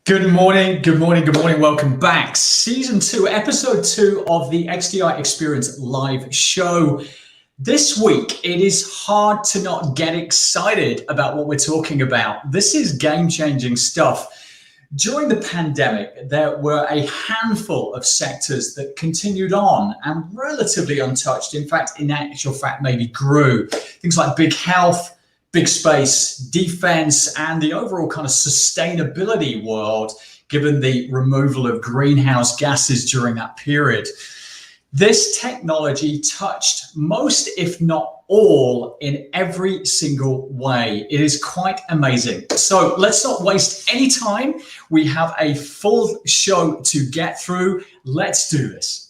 Good morning, good morning, good morning. Welcome back. Season 2, Episode 2 of the XDI Experience live show. This week, it is hard to not get excited about what we're talking about. This is game-changing stuff. During the pandemic, there were a handful of sectors that continued on and relatively untouched. In fact, in actual fact, maybe grew. Things like big health, big space, defense, and the overall kind of sustainability world, given the removal of greenhouse gases during that period. This technology touched most, if not all, in every single way. It is quite amazing. So let's not waste any time. We have a full show to get through. Let's do this.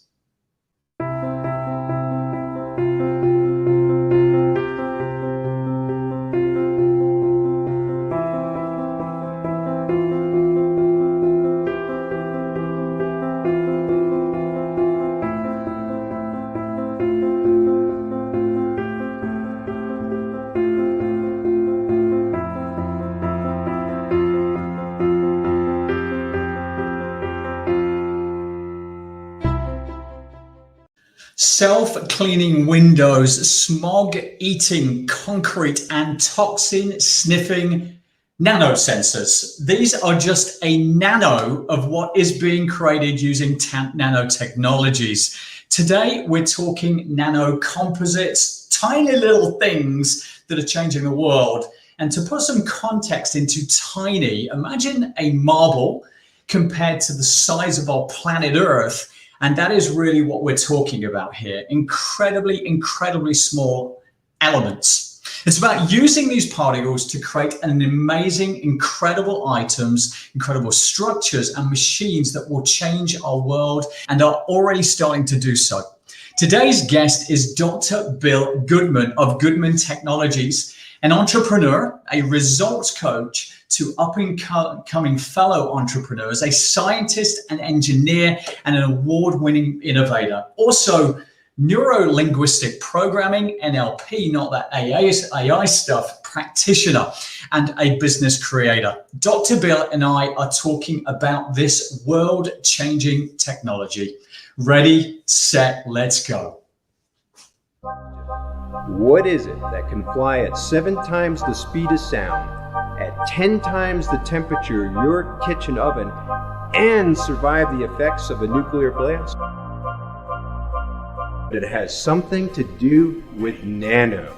Self-cleaning windows, smog-eating concrete, and toxin-sniffing nanosensors. These are just a nano of what is being created using nanotechnologies. Today, we're talking nano-composites, tiny little things that are changing the world. And to put some context into tiny, imagine a marble compared to the size of our planet Earth. And that is really what we're talking about here. Incredibly, incredibly small elements. It's about using these particles to create an amazing, incredible items, incredible structures and machines that will change our world and are already starting to do so. Today's guest is Dr. Bill Goodman of Goodman Technologies, an entrepreneur, a results coach to up-and-coming fellow entrepreneurs, a scientist, an engineer, and an award-winning innovator. Also, neuro-linguistic programming, NLP, not that AI stuff, practitioner, and a business creator. Dr. Bill and I are talking about this world-changing technology. Ready, set, let's go. What is it that can fly at 7 times the speed of sound, at 10 times the temperature of your kitchen oven, and survive the effects of a nuclear blast? It has something to do with nano.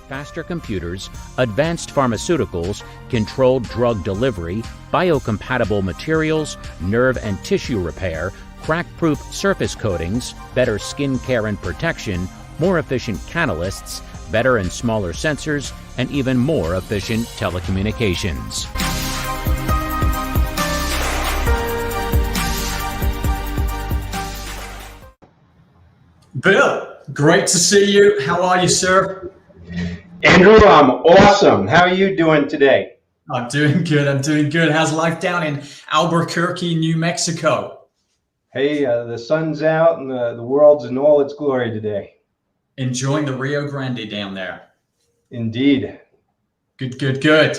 Faster computers, advanced pharmaceuticals, controlled drug delivery, biocompatible materials, nerve and tissue repair, crack-proof surface coatings, better skin care and protection, more efficient catalysts, better and smaller sensors, and even more efficient telecommunications. Bill, great to see you. How are you, sir? Andrew, I'm awesome. How are you doing today? I'm doing good. I'm doing good. How's life down in Albuquerque, New Mexico? Hey, the sun's out and the world's in all its glory today. Enjoying the Rio Grande down there. Indeed. Good, good, good.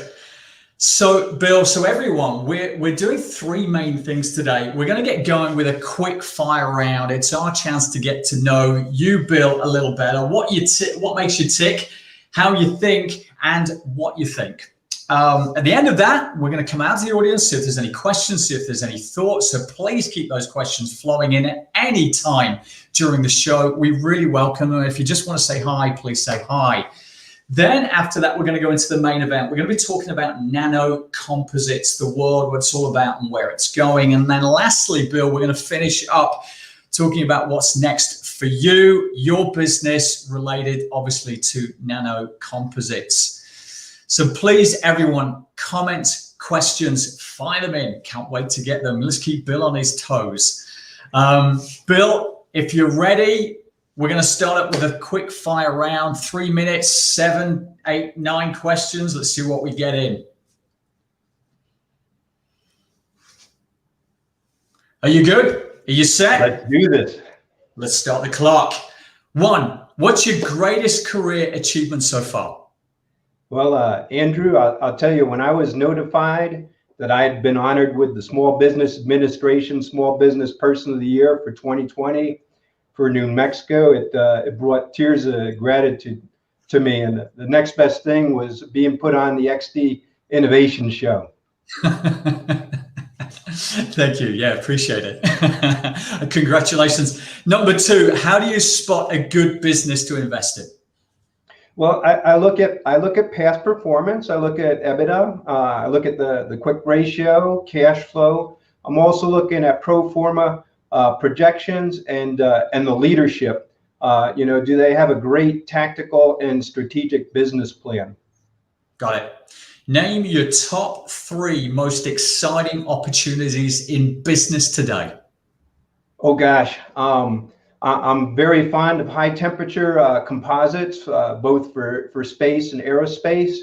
So, Bill, everyone, we're doing 3 main things today. We're going to get going with a quick fire round. It's our chance to get to know you, Bill, a little better. What makes you tick, how you think, and what you think. At the end of that, we're going to come out to the audience, see if there's any questions, see if there's any thoughts. So please keep those questions flowing in at any time during the show. We really welcome them. If you just want to say hi, please say hi. Then after that, we're going to go into the main event. We're going to be talking about nano-composites, the world, what it's all about and where it's going. And then lastly, Bill, we're going to finish up talking about what's next for you, your business related, obviously, to nano-composites. So please, everyone, comments, questions, fire them in. Can't wait to get them. Let's keep Bill on his toes. Bill, if you're ready, we're going to start up with a quick fire round, 3 minutes, 7, 8, 9 questions. Let's see what we get in. Are you good? Are you set? Let's do this. Let's start the clock. One, what's your greatest career achievement so far? Well, Andrew, I'll tell you, when I was notified that I had been honored with the Small Business Administration Small Business Person of the Year for 2020 for New Mexico, it brought tears of gratitude to me. And the next best thing was being put on the XD Innovation Show. Thank you. Yeah, appreciate it. Congratulations. Number two, how do you spot a good business to invest in? Well, I look at past performance. I look at EBITDA. I look at the quick ratio, cash flow. I'm also looking at pro forma projections and the leadership. Do they have a great tactical and strategic business plan? Got it. Name your top three most exciting opportunities in business today. Oh gosh, I'm very fond of high temperature composites, both for space and aerospace.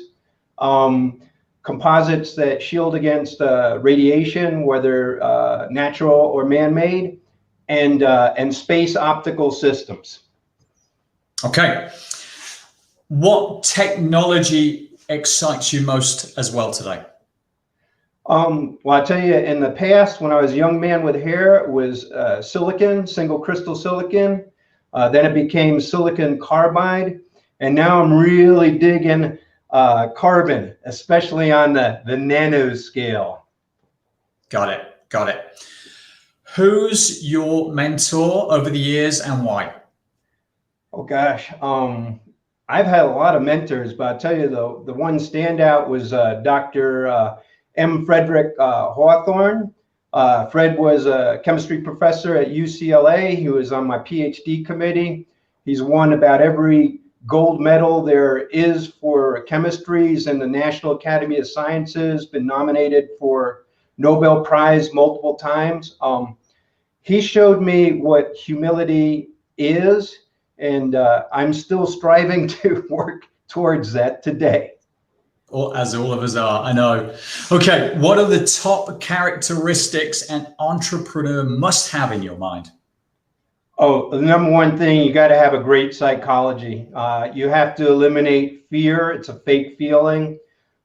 Composites that shield against radiation, whether natural or man-made, and space optical systems. Okay. What technology excites you most as well today? Well, I tell you, in the past, when I was a young man with hair, it was silicon, single crystal silicon. Then it became silicon carbide. And now I'm really digging carbon, especially on the nano scale. Got it. Got it. Who's your mentor over the years and why? Oh, gosh. I've had a lot of mentors, but I'll tell you, the one standout was Dr. M. Frederick Hawthorne. Fred was a chemistry professor at UCLA. He was on my PhD committee. He's won about every gold medal there is for chemistries in the National Academy of Sciences, been nominated for Nobel Prize multiple times. He showed me what humility is, and I'm still striving to work towards that today. Or as all of us are, I know. Okay, what are the top characteristics an entrepreneur must have in your mind? Oh, the number one thing, you got to have a great psychology. You have to eliminate fear. It's a fake feeling.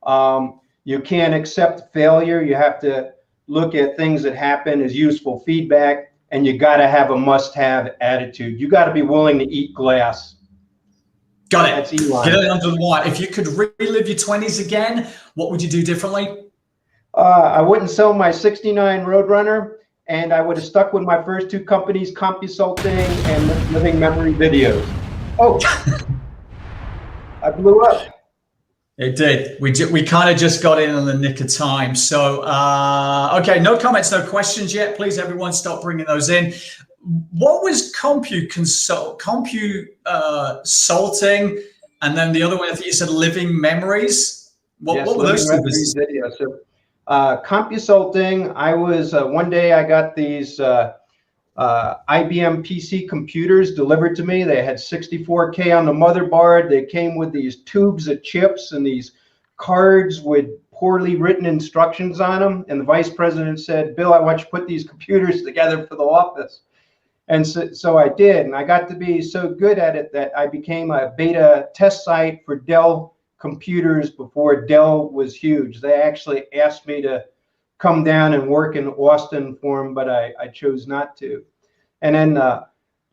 You can't accept failure. You have to look at things that happen as useful feedback, and you got to have a must-have attitude. You got to be willing to eat glass. Got it. Get it under the wire. If you could relive your 20s again, what would you do differently? I wouldn't sell my 69 Roadrunner, and I would have stuck with my first two companies, CompuSulting and Living Memory Videos. Oh, I blew up. It did. We kind of just got in on the nick of time. So, okay, no comments, no questions yet. Please, everyone, stop bringing those in. What was CompuSulting, and then the other one, I think you said Living Memories. What were those two businesses? So, CompuSulting, I was, one day I got these IBM PC computers delivered to me. They had 64K on the motherboard. They came with these tubes of chips and these cards with poorly written instructions on them. And the vice president said, "Bill, I want you to put these computers together for the office." And so I did, and I got to be so good at it that I became a beta test site for Dell computers before Dell was huge. They actually asked me to come down and work in Austin for them, but I chose not to. And then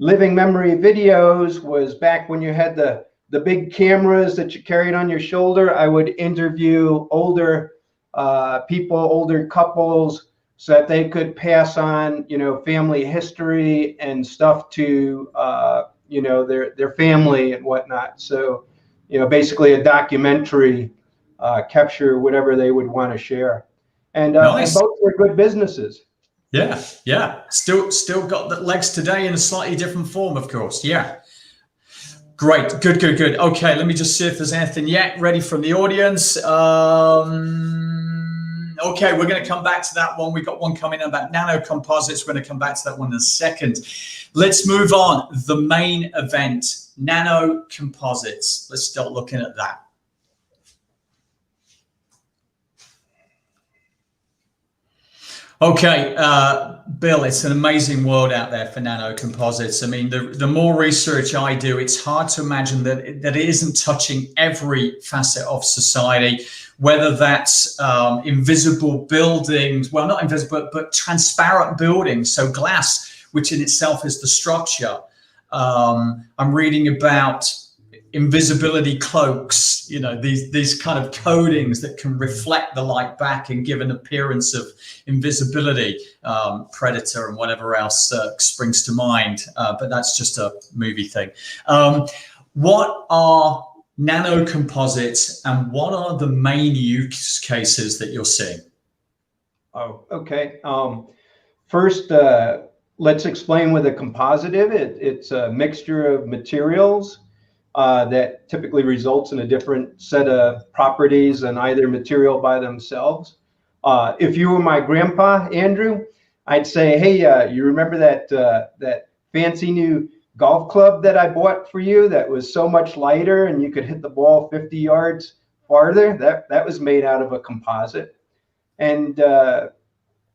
Living Memory Videos was back when you had the big cameras that you carried on your shoulder. I would interview older people, older couples, so that they could pass on, family history and stuff to, their family and whatnot. So, basically a documentary, capture whatever they would want to share. And, nice. and both were good businesses. Yeah. Still got the legs today in a slightly different form, of course. Yeah. Great. Good. Okay, let me just see if there's anything yet ready from the audience. Okay, we're going to come back to that one. We've got one coming in about nano-composites. We're going to come back to that one in a second. Let's move on. The main event, nano-composites. Let's start looking at that. Okay, Bill, it's an amazing world out there for nanocomposites. I mean, the more research I do, it's hard to imagine that it isn't touching every facet of society, whether that's invisible buildings, well, not invisible, but transparent buildings, so glass, which in itself is the structure. I'm reading about invisibility cloaks, you know, these kind of coatings that can reflect the light back and give an appearance of invisibility, predator and whatever else springs to mind, but that's just a movie thing. What are nanocomposites and what are the main use cases that you're seeing? Oh, okay. First, let's explain what a composite is. It's a mixture of materials that typically results in a different set of properties than either material by themselves. If you were my grandpa, Andrew, I'd say, hey, you remember that fancy new golf club that I bought for you that was so much lighter and you could hit the ball 50 yards farther? That was made out of a composite. And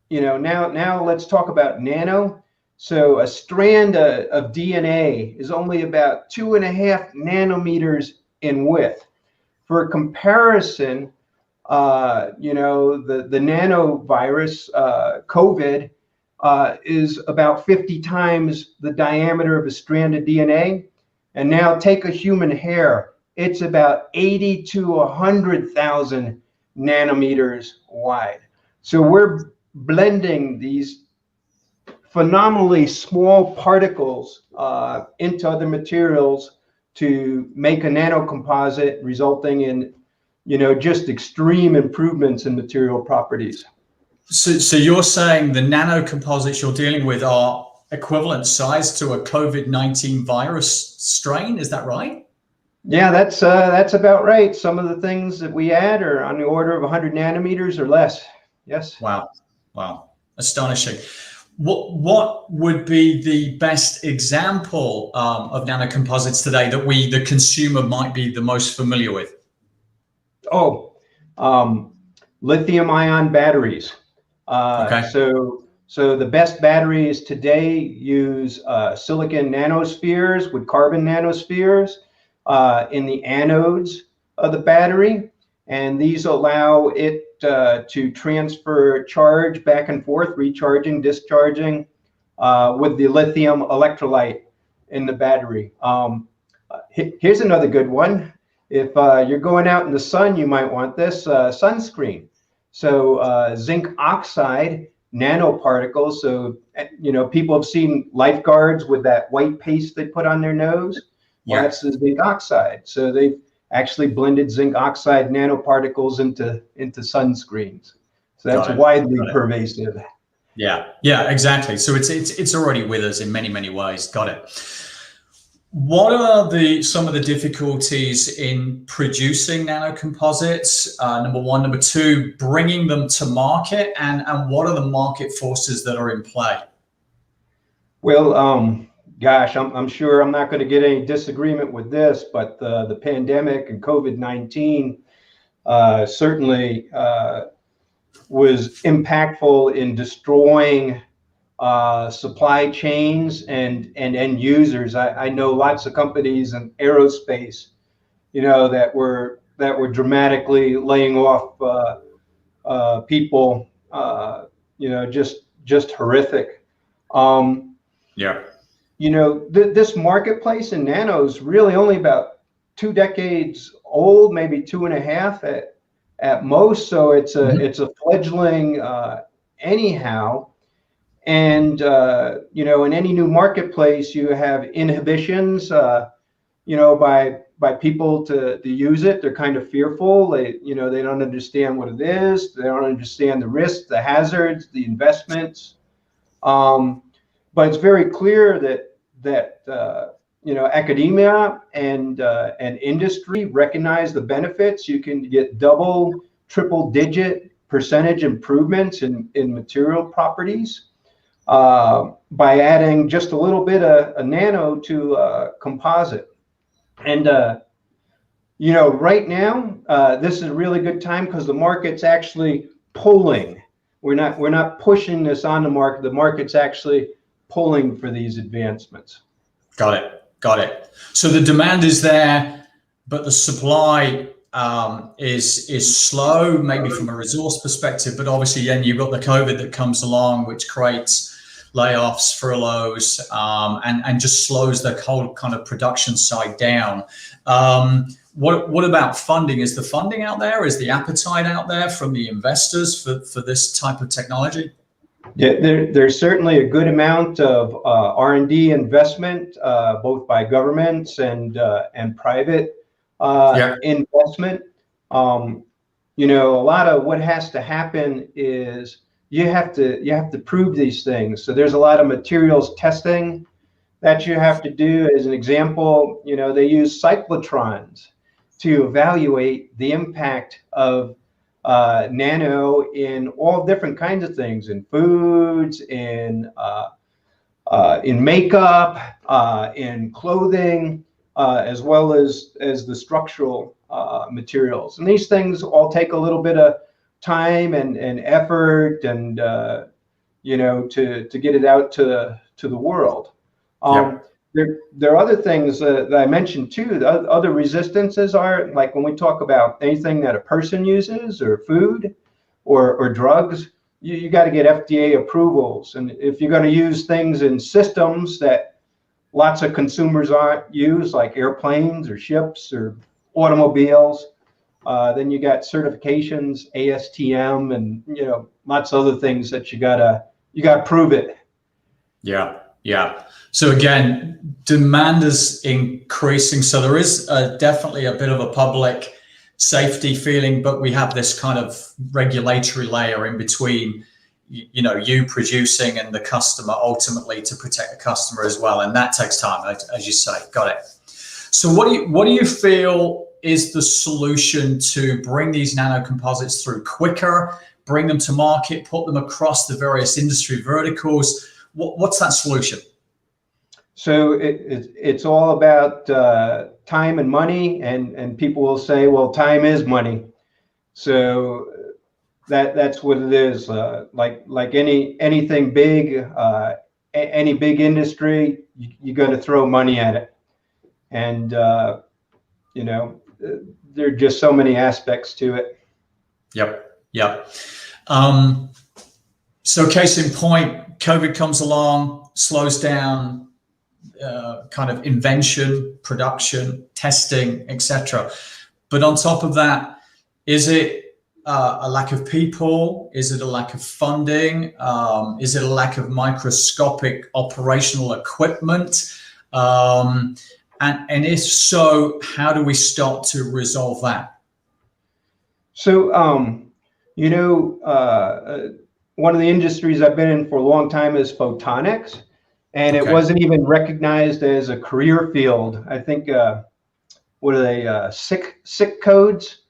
you know, now let's talk about nano. So a strand of DNA is only about 2.5 nanometers in width. For comparison, you know, the nanovirus, COVID, is about 50 times the diameter of a strand of DNA. And now take a human hair, it's about 80 to 100,000 nanometers wide. So we're blending these phenomenally small particles into other materials to make a nanocomposite, resulting in, you know, just extreme improvements in material properties. So you're saying the nanocomposites you're dealing with are equivalent size to a COVID-19 virus strain? Is that right? Yeah, that's about right. Some of the things that we add are on the order of 100 nanometers or less. Yes. Wow. Wow. Astonishing. What would be the best example of nanocomposites today that the consumer might be the most familiar with? Oh, lithium-ion batteries. Okay. So the best batteries today use silicon nanospheres with carbon nanospheres in the anodes of the battery, and these allow it to transfer charge back and forth, recharging, discharging with the lithium electrolyte in the battery. Here's another good one. If you're going out in the sun, you might want this sunscreen. So zinc oxide nanoparticles. So, you know, people have seen lifeguards with that white paste they put on their nose. Well, that's the zinc oxide. So they've actually blended zinc oxide nanoparticles into sunscreens. So that's widely pervasive. Yeah, exactly. So it's already with us in many ways. Got it. What are some of the difficulties in producing nanocomposites? Number one. Number two, bringing them to market, and what are the market forces that are in play? Well, gosh, I'm sure I'm not going to get any disagreement with this, but the pandemic and COVID-19 certainly was impactful in destroying supply chains and end users. I know lots of companies in aerospace, you know, that were dramatically laying off people. You know, just horrific. Yeah. You know, this marketplace in nano is really only about 2 decades old, maybe 2.5 at most. So it's a fledgling anyhow. And you know, in any new marketplace, you have inhibitions. You know, by people to use it, they're kind of fearful. They don't understand what it is. They don't understand the risks, the hazards, the investments. But it's very clear that you know, academia and industry recognize the benefits. You can get double, triple-digit percentage improvements in material properties by adding just a little bit of a nano to a composite. And you know, right now, this is a really good time because the market's actually pulling. we're not pushing this on the market. The market's actually pulling for these advancements. Got it. Got it. So the demand is there, but the supply is slow, maybe from a resource perspective. But obviously, then you've got the COVID that comes along, which creates layoffs, furloughs, and just slows the whole kind of production side down. What about funding? Is the funding out there? Is the appetite out there from the investors for this type of technology? Yeah, there's certainly a good amount of R&D investment, both by governments and private investment. You know, a lot of what has to happen is you have to prove these things. So there's a lot of materials testing that you have to do. As an example, you know, they use cyclotrons to evaluate the impact of nano in all different kinds of things, in foods, in makeup, in clothing, as well as the structural materials. And these things all take a little bit of time and effort, and you know, to get it out to the world. There are other things that I mentioned too. The other resistances are, like when we talk about anything that a person uses, or food, or drugs, you got to get FDA approvals. And if you're going to use things in systems that lots of consumers aren't use, like airplanes or ships or automobiles, then you got certifications, ASTM, and you know, lots of other things that you gotta prove it. Yeah. So again, demand is increasing. So there is definitely a bit of a public safety feeling, but we have this kind of regulatory layer in between, you know, you producing and the customer, ultimately to protect the customer as well. And that takes time, as you say. Got it. So what do you feel is the solution to bring these nano-composites through quicker, bring them to market, put them across the various industry verticals? What's that solution? So it's all about time and money, and people will say, well, time is money. So that's what it is. Like anything big, any big industry, you're going to throw money at it, and you know, there are just so many aspects to it. Yep. So case in point, COVID comes along, slows down kind of invention, production, testing, etc. But on top of that, is it a lack of people? Is it a lack of funding? Is it a lack of microscopic operational equipment? And if so, how do we start to resolve that? So, you know, one of the industries I've been in for a long time is photonics, and it wasn't even recognized as a career field. I think, what are they, SIC codes,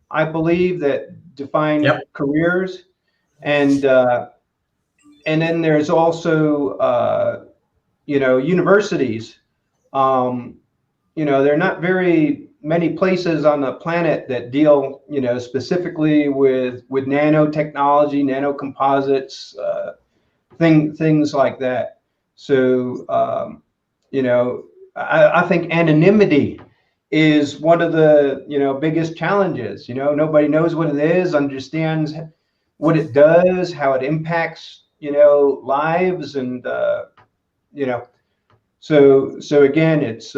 I believe, that define careers. And then there's also, you know, universities. You know, there are not very many places on the planet that deal, you know, specifically with nanotechnology, nano-composites, things like that. So, you know, I think anonymity is one of the, you know, biggest challenges. You know, nobody knows what it is, understands what it does, how it impacts, you know, lives, and you know, so again, it's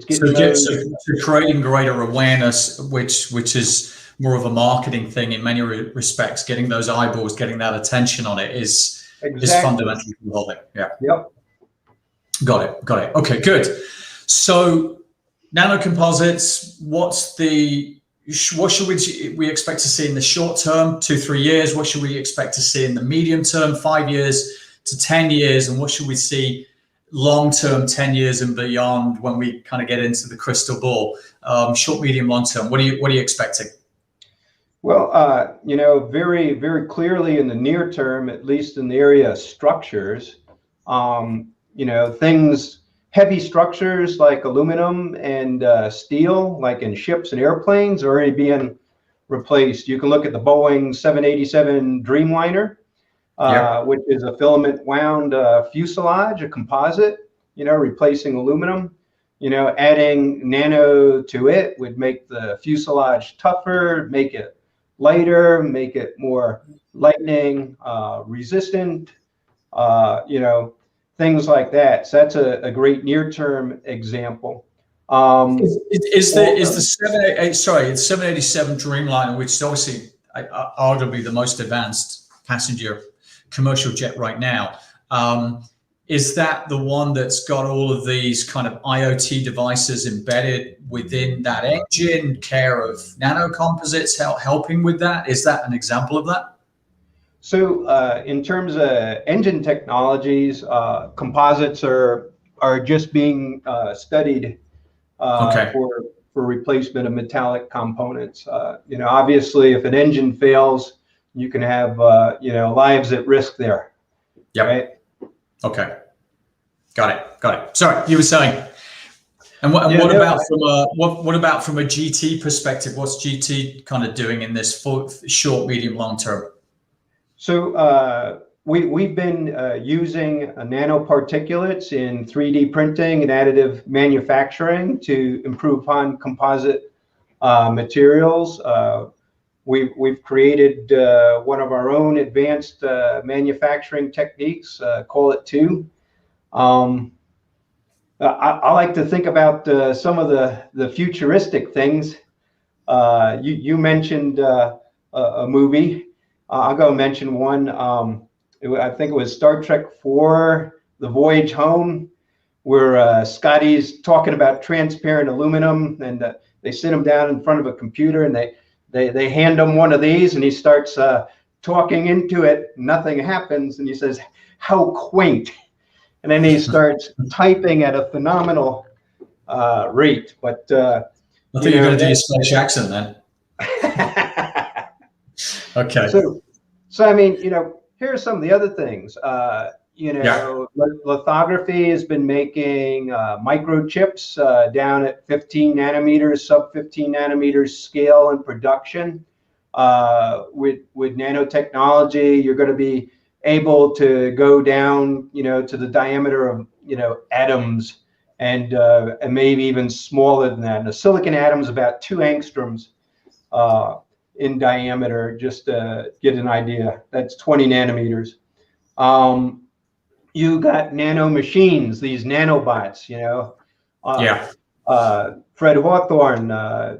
getting so creating greater awareness, which is more of a marketing thing in many respects. Getting those eyeballs, getting that attention on it is fundamentally the whole thing. Yeah. Yep. Got it. Okay, good. So nano-composites, what should we expect to see in the short term, 2-3 years? What should we expect to see in the medium term, 5 years to 10 years? And what should we see long term, 10 years and beyond, when we kind of get into the crystal ball? Short, medium, long term, what are you expecting? Well, you know, very, very clearly in the near term, at least in the area of structures, you know, heavy structures like aluminum and steel, like in ships and airplanes, are already being replaced. You can look at the Boeing 787 Dreamliner, which is a filament wound fuselage, a composite, replacing aluminum. Adding nano to it would make the fuselage tougher, make it lighter, make it more lightning resistant, things like that. So that's a great near-term example. Is the 787 Dreamliner, which is obviously arguably the most advanced passenger commercial jet right now, is that the one that's got all of these kind of IoT devices embedded within that engine, care of Nano-composites helping with that? Is that an example of that? So in terms of engine technologies, composites are just being studied for replacement of metallic components. Obviously, if an engine fails, you can have lives at risk there. Yep. Right? Okay. Got it. Sorry, you were saying. And what about from a GT perspective? What's GT kind of doing in this short, medium, long term? So we've been using nanoparticulates in 3D printing and additive manufacturing to improve on composite materials. We've created one of our own advanced manufacturing techniques, call it 2. I like to think about some of the futuristic things. You mentioned a movie. I'll go mention one. I think it was Star Trek IV, The Voyage Home, where Scotty's talking about transparent aluminum, and they sit him down in front of a computer, and they hand him one of these, and he starts talking into it. Nothing happens, and he says, "How quaint." And then he starts typing at a phenomenal rate. But I think you're going to do your Scottish accent then. Okay. So I mean, here are some of the other things. Lithography has been making microchips down at 15 nanometers, sub 15 nanometers scale in production. With nanotechnology, you're going to be able to go down, to the diameter of, atoms, and maybe even smaller than that. And a silicon atom is about 2 angstroms in diameter, just to get an idea. That's 20 nanometers. You got nano machines, these nanobots, Fred Hawthorne,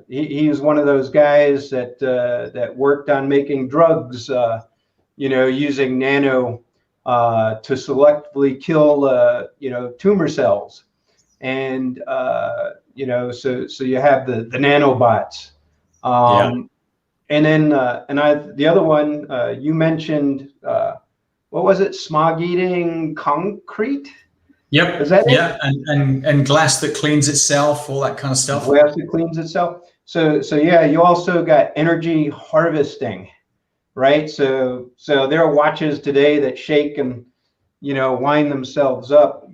he was one of those guys that worked on making drugs, using nano to selectively kill, tumor cells. And, so you have the nanobots. And then, the other one, you mentioned, what was it? Smog eating concrete? Yep. Is that it? And glass that cleans itself, all that kind of stuff. Glass that cleans itself. So yeah, you also got energy harvesting, right? So there are watches today that shake and, wind themselves up.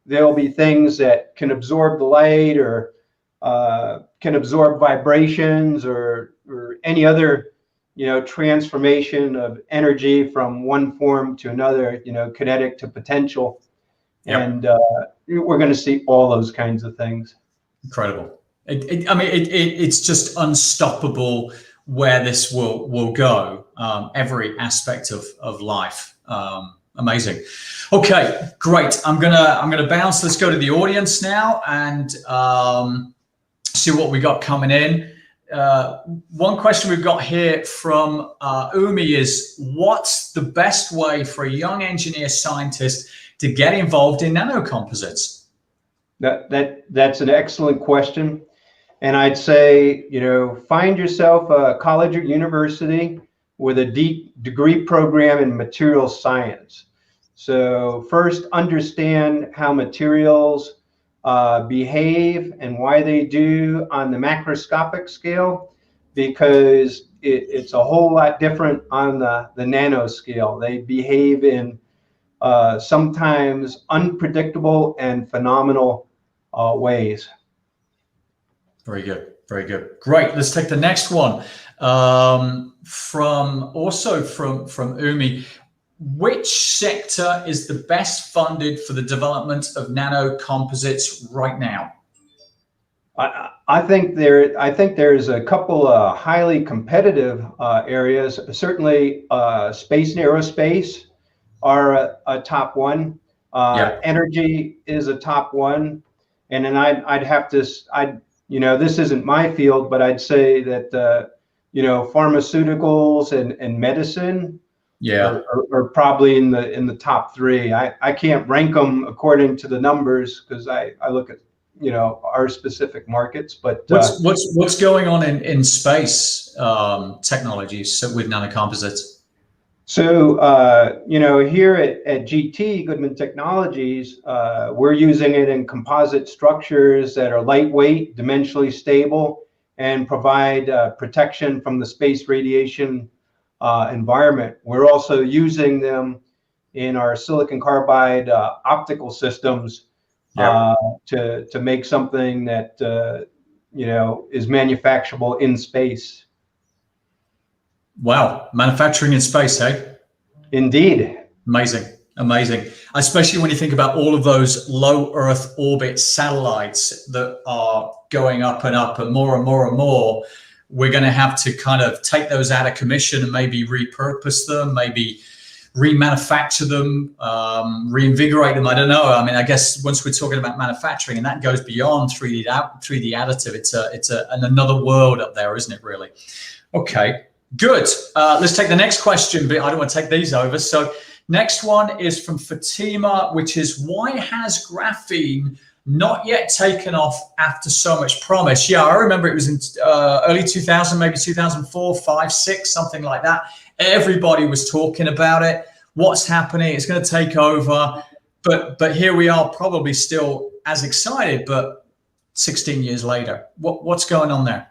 There'll be things that can absorb the light, or can absorb vibrations, or any other, transformation of energy from one form to another, kinetic to potential. Yep. And we're going to see all those kinds of things. Incredible. It's just unstoppable where this will go. Every aspect of life. Amazing. Okay, great. I'm gonna bounce. Let's go to the audience now and see what we got coming in. One question we've got here from Umi is, what's the best way for a young engineer scientist to get involved in nanocomposites? That's an excellent question. And I'd say, find yourself a college or university with a deep degree program in material science. So first, understand how materials behave and why they do on the macroscopic scale, because it's a whole lot different on the nano scale. They behave in sometimes unpredictable and phenomenal ways. Very good. Very good. Great. Let's take the next one from Umi. Which sector is the best funded for the development of nano-composites right now? I think there's a couple of highly competitive areas. Certainly, space and aerospace are a top one. Energy is a top one, and then I'd have to this isn't my field, but I'd say that pharmaceuticals and medicine are probably in the top three. I can't rank them according to the numbers because I look at our specific markets. But what's going on in space technologies with nano-composites? So here at GT Goodman Technologies, we're using it in composite structures that are lightweight, dimensionally stable, and provide protection from the space radiation environment. We're also using them in our silicon carbide optical systems to make something that is manufacturable in space. Wow, manufacturing in space, eh? Indeed. Amazing. Especially when you think about all of those low Earth orbit satellites that are going up and up, and more and more and more. We're going to have to kind of take those out of commission and maybe repurpose them, maybe remanufacture them, reinvigorate them. I don't know. I mean, I guess once we're talking about manufacturing, and that goes beyond 3D additive, it's another world up there, isn't it? Really? Okay, good. Let's take the next question. But I don't want to take these over. So next one is from Fatima, which is, why has graphene not yet taken off after so much promise? Yeah, I remember it was in early 2000, maybe 2004, 5, 6, something like that. Everybody was talking about it. What's happening? It's going to take over. But here we are, probably still as excited, but 16 years later. What's going on there?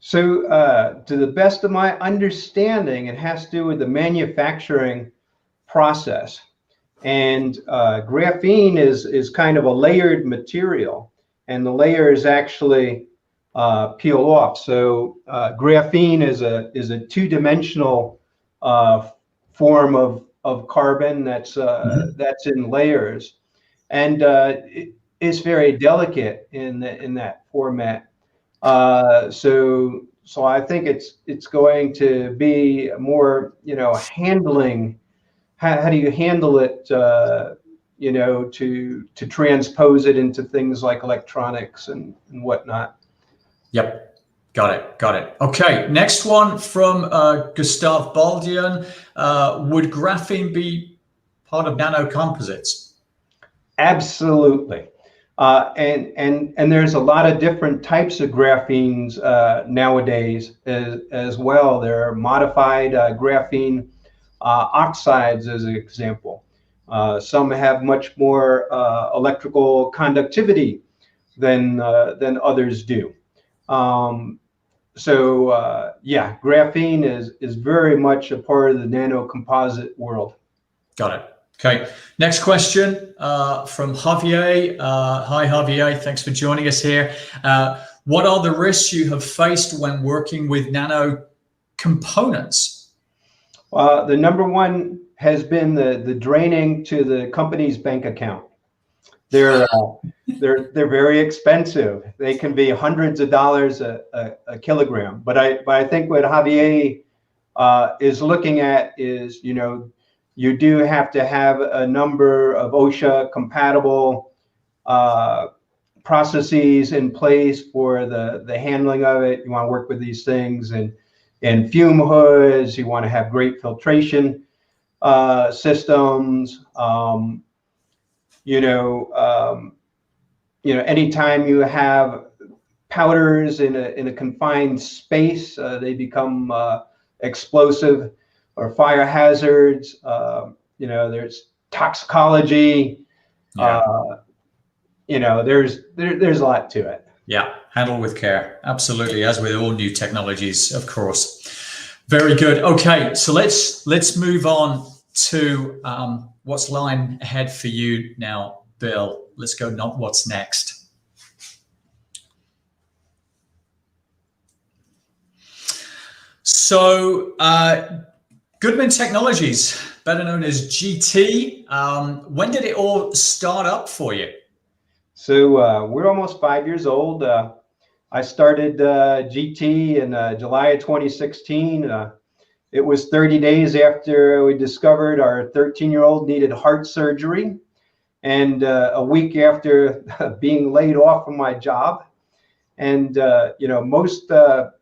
So to the best of my understanding, it has to do with the manufacturing process. And graphene is kind of a layered material, and the layers actually peel off. So graphene is a two-dimensional form of carbon that's in layers, and it's very delicate in that format. So I think it's going to be more handling. How do you handle it, to transpose it into things like electronics and whatnot. Yep. Got it. Okay. Next one from Gustav Baldian. Would graphene be part of nano-composites? Absolutely. And there's a lot of different types of graphenes nowadays as well. There are modified graphene oxides, as an example. Some have much more electrical conductivity than others do. Yeah, graphene is very much a part of the nano-composite world. Got it. Okay. Next question from Javier. Hi, Javier. Thanks for joining us here. What are the risks you have faced when working with nano components? The number one has been the draining to the company's bank account. They're very expensive. They can be hundreds of dollars a kilogram. But I think what Javier is looking at is, you do have to have a number of OSHA compatible processes in place for the handling of it. You want to work with these things and fume hoods. You want to have great filtration systems. Anytime you have powders in a confined space, they become explosive or fire hazards. There's toxicology. There's a lot to it. Yeah, handle with care. Absolutely, as with all new technologies, of course. Very good. Okay, so let's move on to what's lying ahead for you now, Bill. Let's go. Not what's next. So Goodman Technologies, better known as GT. When did it all start up for you? So we're almost 5 years old. I started GT in July of 2016. It was 30 days after we discovered our 13-year-old needed heart surgery, and a week after being laid off from my job. And most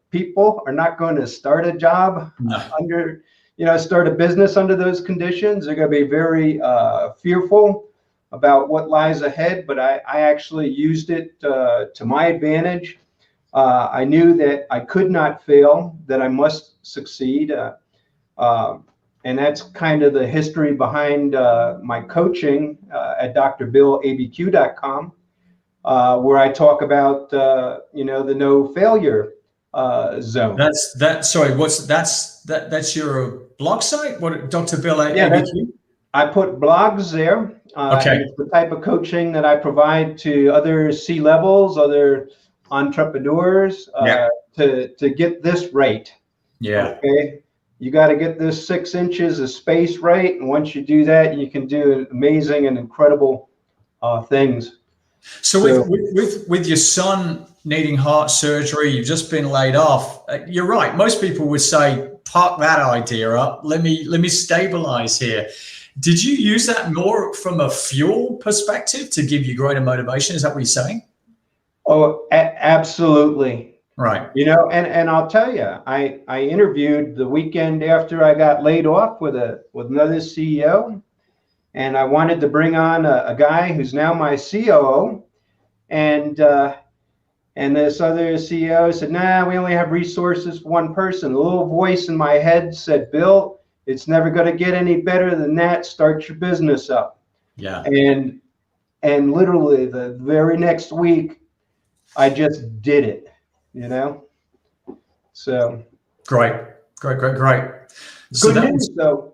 people are not going to start a job under, start a business under those conditions. They're going to be very fearful about what lies ahead. But I actually used it to my advantage. I knew that I could not fail, that I must succeed. And that's kind of the history behind my coaching at drbillabq.com, where I talk about the no failure zone. That's your blog site? What, Dr. Bill ABQ? Yeah, I put blogs there. Okay. And it's the type of coaching that I provide to other C-levels, other entrepreneurs, to get this right. Yeah. Okay. You got to get this 6 inches of space right, and once you do that, you can do amazing and incredible things. So with your son needing heart surgery, you've just been laid off. You're right. Most people would say, park that idea up. Let me stabilize here. Did you use that more from a fuel perspective to give you greater motivation? Is that what you're saying? Oh, absolutely. Right. And I'll tell you, I interviewed the weekend after I got laid off with another CEO, and I wanted to bring on a guy who's now my COO, and this other CEO said, "Nah, we only have resources for one person." A little voice in my head said, "Bill, it's never going to get any better than that. Start your business up." Yeah. And literally the very next week, I just did it. So great. Good news though.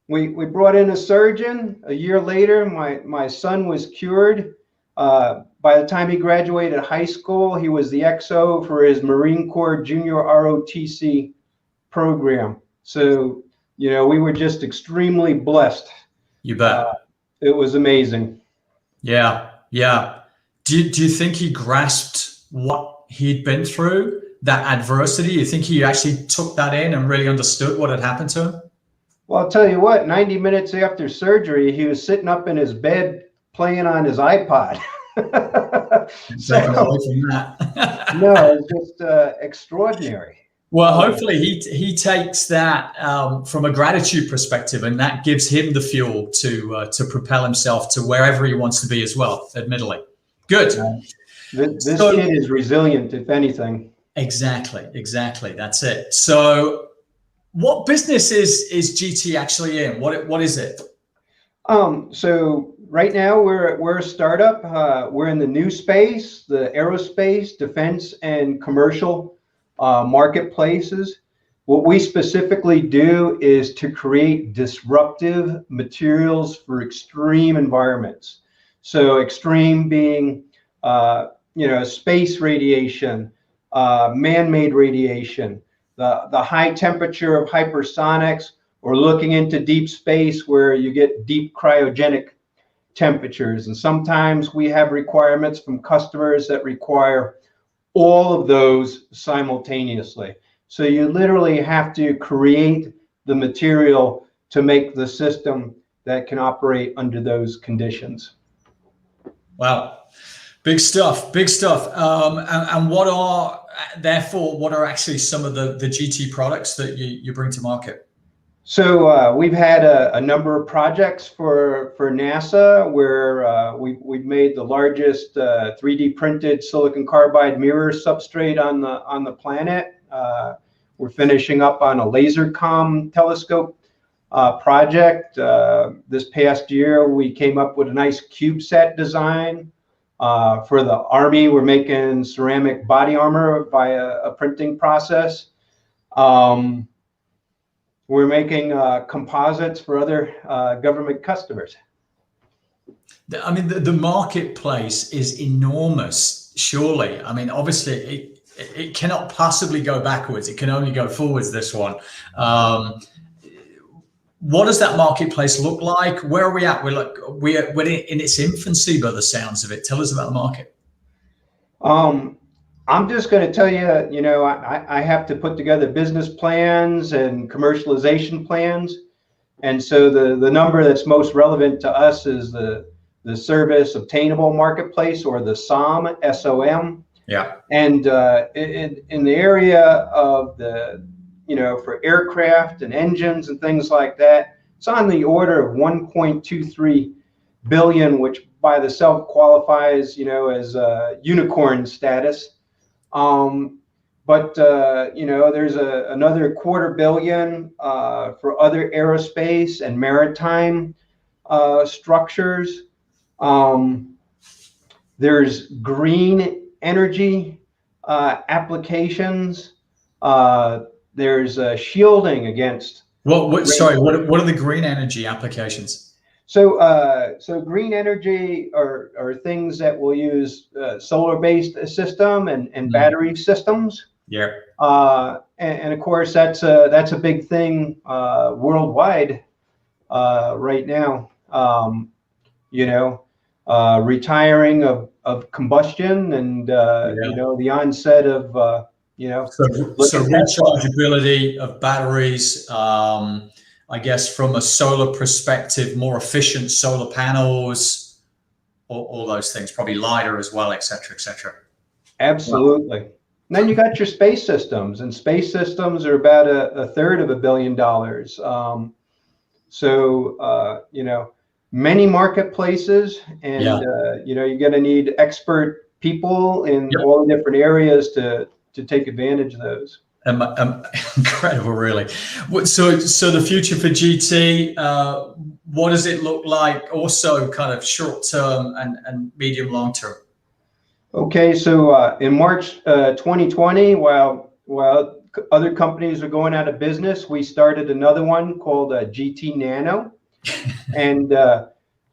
We brought in a surgeon. A year later, my son was cured. By the time he graduated high school, he was the XO for his Marine Corps Junior ROTC program. So we were just extremely blessed. You bet. It was amazing. Yeah. Do you think he grasped what he'd been through, that adversity? You think he actually took that in and really understood what had happened to him? Well, I'll tell you what, 90 minutes after surgery, he was sitting up in his bed playing on his iPod. No, it's just extraordinary. Well, hopefully he takes that from a gratitude perspective, and that gives him the fuel to propel himself to wherever he wants to be as well, admittedly. Good. This kid is resilient, if anything. Exactly. That's it. So what business is GT actually in? What is it? So right now we're a startup. We're in the new space, the aerospace, defense, and commercial marketplaces. What we specifically do is to create disruptive materials for extreme environments. So extreme being, space radiation, man-made radiation, the high temperature of hypersonics, or looking into deep space where you get deep cryogenic temperatures. And sometimes we have requirements from customers that require all of those simultaneously. So you literally have to create the material to make the system that can operate under those conditions. Wow. Big stuff. And what are actually some of the GT products that you bring to market? So we've had a number of projects for NASA where we've made the largest 3D printed silicon carbide mirror substrate on the planet. We're finishing up on a LaserCom telescope project. This past year, we came up with a nice CubeSat design. For the Army, we're making ceramic body armor via a printing process. We're making composites for other government customers. I mean, the marketplace is enormous, surely. I mean, obviously, it cannot possibly go backwards. It can only go forwards, this one. What does that marketplace look like? Where are we at? We're in its infancy by the sounds of it. Tell us about the market. I'm just going to tell you, you know, I have to put together business plans and commercialization plans. And so the number that's most relevant to us is the service obtainable marketplace, or the SOM, SOM. Yeah. And in the area of the, you know, for aircraft and engines and things like that, it's on the order of 1.23 billion, which by itself qualifies, you know, as unicorn status. But you know, there's another $250 million for other aerospace and maritime structures. There's green energy applications. There's shielding against. Sorry, what are the green energy applications? So green energy are things that will use solar-based system and battery systems. Yeah. And of course that's a big thing worldwide right now. You know, retiring of combustion and you know, the onset of you know, so rechargeability of batteries. I guess from a solar perspective, more efficient solar panels, all those things, probably lighter as well, et cetera, et cetera. Absolutely. Wow. And then you got your space systems, and space systems are about a third of $1 billion. So, you know, many marketplaces, and, you know, you're going to need expert people in all the different areas to take advantage of those. Incredible, really. So the future for GT, what does it look like? Also, kind of short term and medium long term. Okay, so in March 2020, while other companies are going out of business, we started another one called GT Nano, and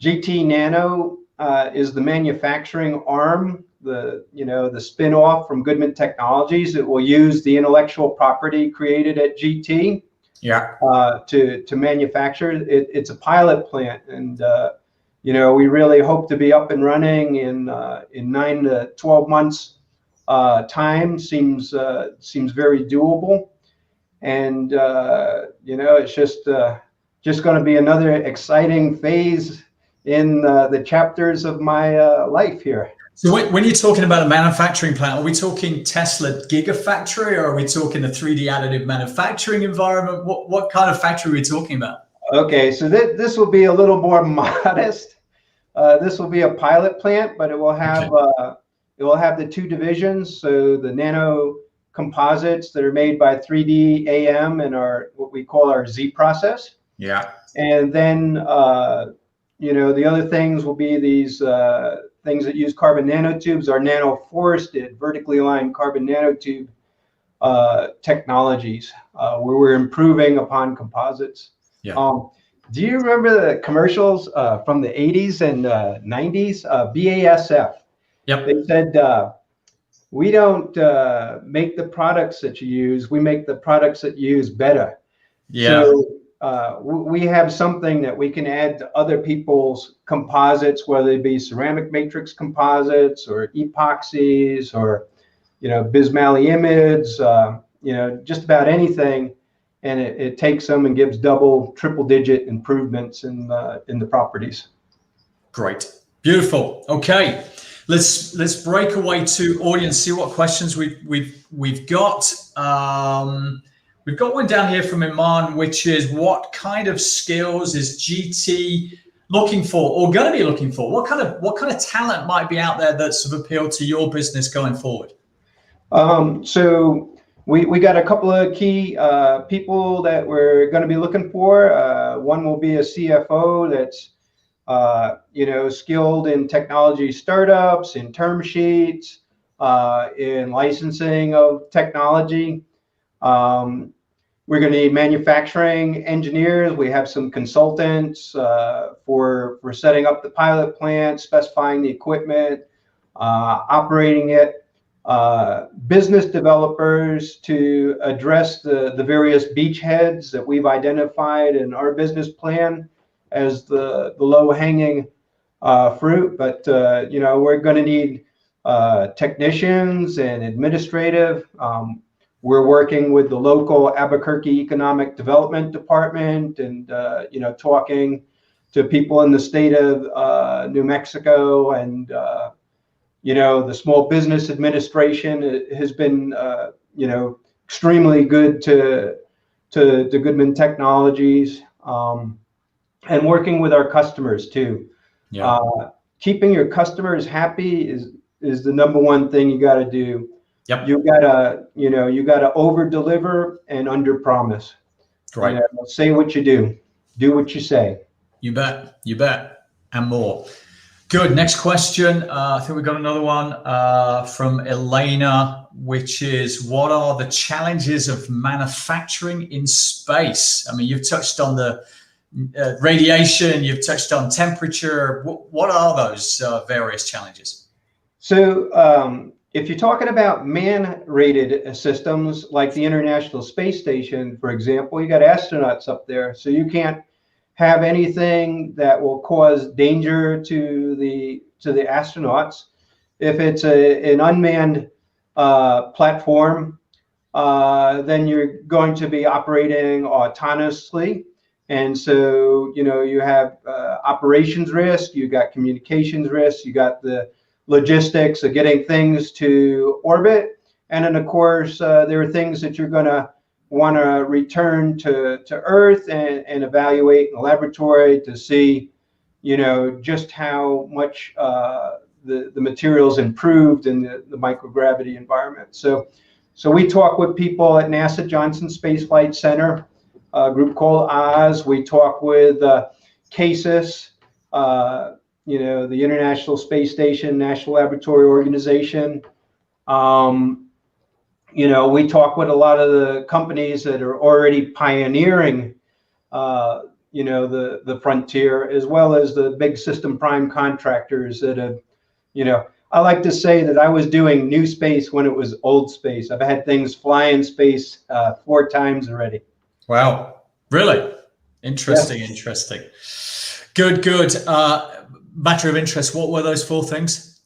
GT Nano is the manufacturing arm, the spin-off from Goodman Technologies. It will use the intellectual property created at GT to manufacture. It's a pilot plant, and you know, we really hope to be up and running in 9 to 12 months time. Seems very doable, and you know, it's just going to be another exciting phase in the chapters of my life here. So when you're talking about a manufacturing plant, are we talking Tesla gigafactory, or are we talking a 3D additive manufacturing environment? What kind of factory are we talking about? Okay, so this will be a little more modest. This will be a pilot plant, but it will have the two divisions. So the nano-composites that are made by 3D AM and what we call our Z process. Yeah. And then you know, the other things will be these things that use carbon nanotubes, are nano-forested, vertically aligned carbon nanotube technologies, where we're improving upon composites. Yeah. Do you remember the commercials from the 80s and 90s? BASF. Yep. They said, we don't make the products that you use, we make the products that you use better. Yeah. So, we have something that we can add to other people's composites, whether it be ceramic matrix composites or epoxies or, you know, bismuth imides, you know, just about anything. And it takes them and gives double, triple digit improvements in the properties. Great. Beautiful. Okay. Let's break away to audience, see what questions we've got. We've got one down here from Iman, which is, what kind of skills is GT looking for, or going to be looking for? What kind of talent might be out there that's of appeal to your business going forward? So we got a couple of key people that we're going to be looking for. One will be a CFO that's you know, skilled in technology startups, in term sheets, in licensing of technology. We're going to need manufacturing engineers. We have some consultants for setting up the pilot plant, specifying the equipment, operating it. business developers to address the various beachheads that we've identified in our business plan as the low-hanging fruit. But we're going to need technicians and administrative. We're working with the local Albuquerque Economic Development Department, and talking to people in the state of New Mexico, and the Small Business Administration has been extremely good to Goodman Technologies, and working with our customers too. Yeah. Keeping your customers happy is the number one thing you got to do. Yep. You gotta over deliver and under promise. Right. Say what you do what you say. You bet, and more. Good. Next question. I think we've got another one from Elena, which is, what are the challenges of manufacturing in space? I mean, you've touched on the radiation, you've touched on temperature. What are those various challenges? So if you're talking about man-rated systems like the International Space Station, for example, you got astronauts up there, so you can't have anything that will cause danger to the astronauts. If it's an unmanned platform, then you're going to be operating autonomously, and so you have operations risk, you got communications risk, you got the logistics of getting things to orbit, and then of course there are things that you're going to want to return to Earth and evaluate in the laboratory to see just how much the materials improved in the microgravity environment. So we talk with people at NASA Johnson Space Flight Center, a group called Oz. We talk with CASIS, the International Space Station, National Laboratory Organization. We talk with a lot of the companies that are already pioneering, the frontier, as well as the big system prime contractors that have, I like to say that I was doing new space when it was old space. I've had things fly in space 4 times already. Wow, really? Interesting, Yeah. Interesting. Good. Matter of interest, what were those 4 things?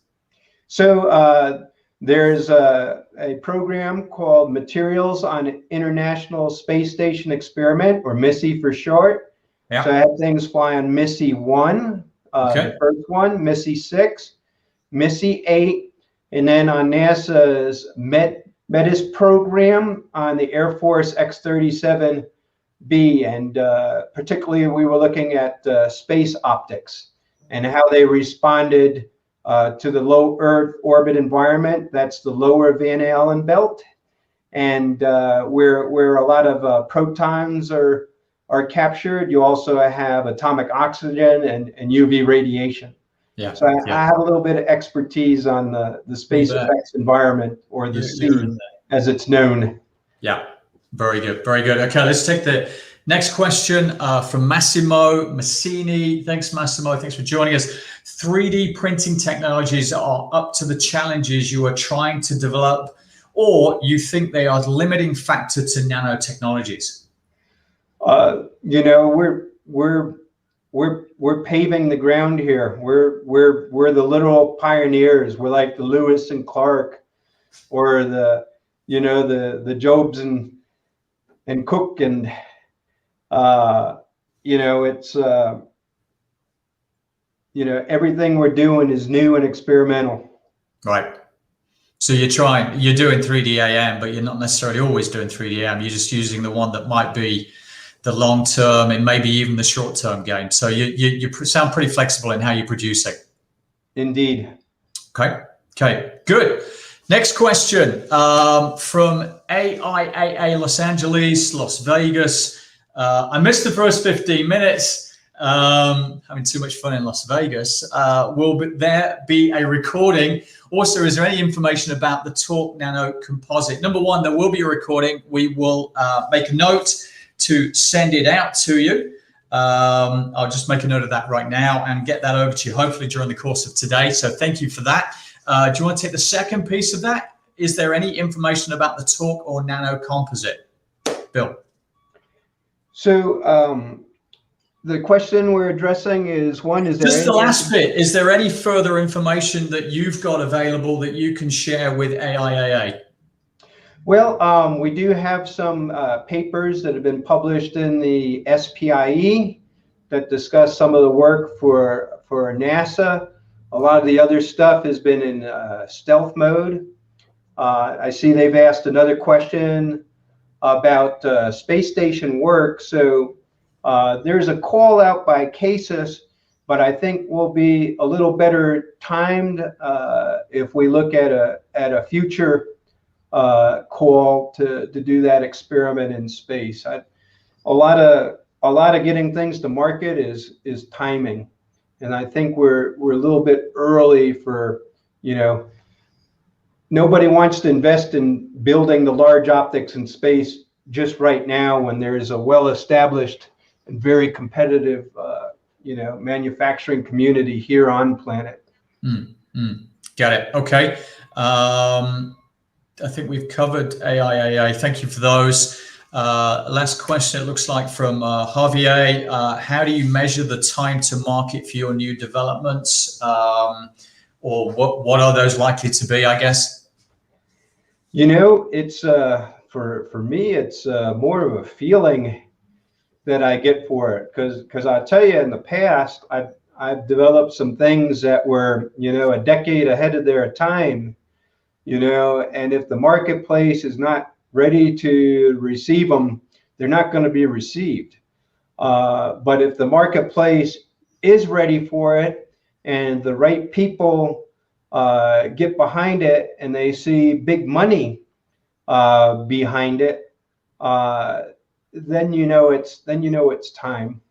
So there's a program called Materials on International Space Station Experiment, or MISSE for short. Yeah. So I had things fly on MISSE 1, the first one, MISSE 6, MISSE 8, and then on NASA's METIS program on the Air Force X-37B, and particularly we were looking at space optics and how they responded to the low Earth orbit environment. That's the lower Van Allen belt, and where a lot of protons are captured. You also have atomic oxygen and UV radiation. Yeah. So I have a little bit of expertise on the space effects environment, or the C as it's known. Yeah, very good. Okay, let's take the next question from Massimo Massini. Thanks, Massimo. Thanks for joining us. 3D printing technologies are up to the challenges you are trying to develop, or you think they are the limiting factor to nanotechnologies? We're paving the ground here. We're the literal pioneers. We're like the Lewis and Clark, or the Jobs and Cook, and it's everything we're doing is new and experimental. Right. So you're doing 3D AM, but you're not necessarily always doing 3D AM. You're just using the one that might be the long term and maybe even the short term game. So you sound pretty flexible in how you produce it. Indeed. Okay, good. Next question from AIAA Los Angeles, Las Vegas. I missed the first 15 minutes. Having too much fun in Las Vegas. Will there be a recording? Also, is there any information about the Talk Nano composite? Number one, there will be a recording. We will make a note to send it out to you. I'll just make a note of that right now and get that over to you, hopefully during the course of today. So thank you for that. Do you want to take the second piece of that? is there any information about the talk or nano-composite? Bill. So the question we're addressing is, one, is there just the last bit, is there any further information that you've got available that you can share with AIAA? Well, we do have some papers that have been published in the SPIE that discuss some of the work for NASA. A lot of the other stuff has been in stealth mode. I see they've asked another question about space station work. So there's a call out by CASIS, but I think we'll be a little better timed if we look at a future call to do that experiment in space. A lot of getting things to market is timing, and I think we're a little bit early for, nobody wants to invest in building the large optics in space just right now when there is a well-established and very competitive manufacturing community here on planet. Got it. Okay. I think we've covered AIAA. Thank you for those. Last question, it looks like, from Javier. How do you measure the time to market for your new developments? Or what are those likely to be, I guess? It's for me, it's more of a feeling that I get for it. Because I'll tell you, in the past, I've developed some things that were, a decade ahead of their time. And if the marketplace is not ready to receive them, they're not going to be received. But if the marketplace is ready for it and the right people get behind it and they see big money behind it, then it's time.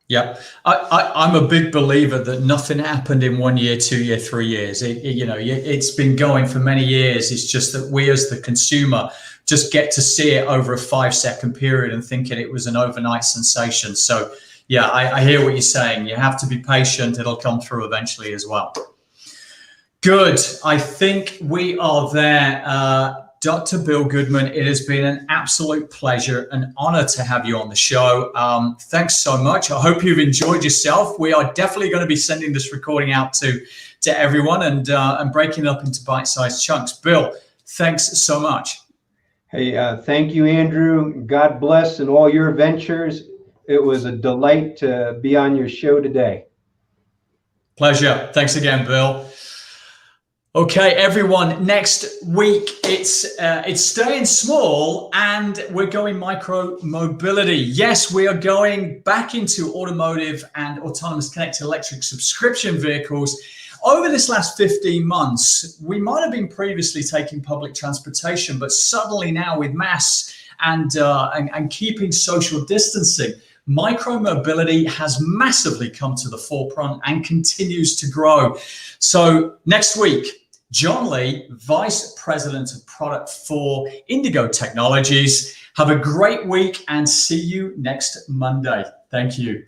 Yeah, I'm a big believer that nothing happened in 1 year, 2 year, 3 years. It's been going for many years. It's just that we as the consumer just get to see it over a 5-second period and thinking it was an overnight sensation. So yeah, I hear what you're saying. You have to be patient. It'll come through eventually as well. Good. I think we are there. Dr. Bill Goodman, it has been an absolute pleasure, an honor to have you on the show. Thanks so much. I hope you've enjoyed yourself. We are definitely going to be sending this recording out to everyone and breaking it up into bite-sized chunks. Bill, thanks so much. Hey, thank you, Andrew. God bless in all your ventures. It was a delight to be on your show today. Pleasure. Thanks again, Bill. Okay, everyone, next week it's staying small and we're going micro mobility. Yes, we are going back into automotive and autonomous connected electric subscription vehicles. Over this last 15 months, we might have been previously taking public transportation, but suddenly now with masks and keeping social distancing, micro-mobility has massively come to the forefront and continues to grow. So next week, John Lee, Vice President of Product for Indigo Technologies. Have a great week and see you next Monday. Thank you.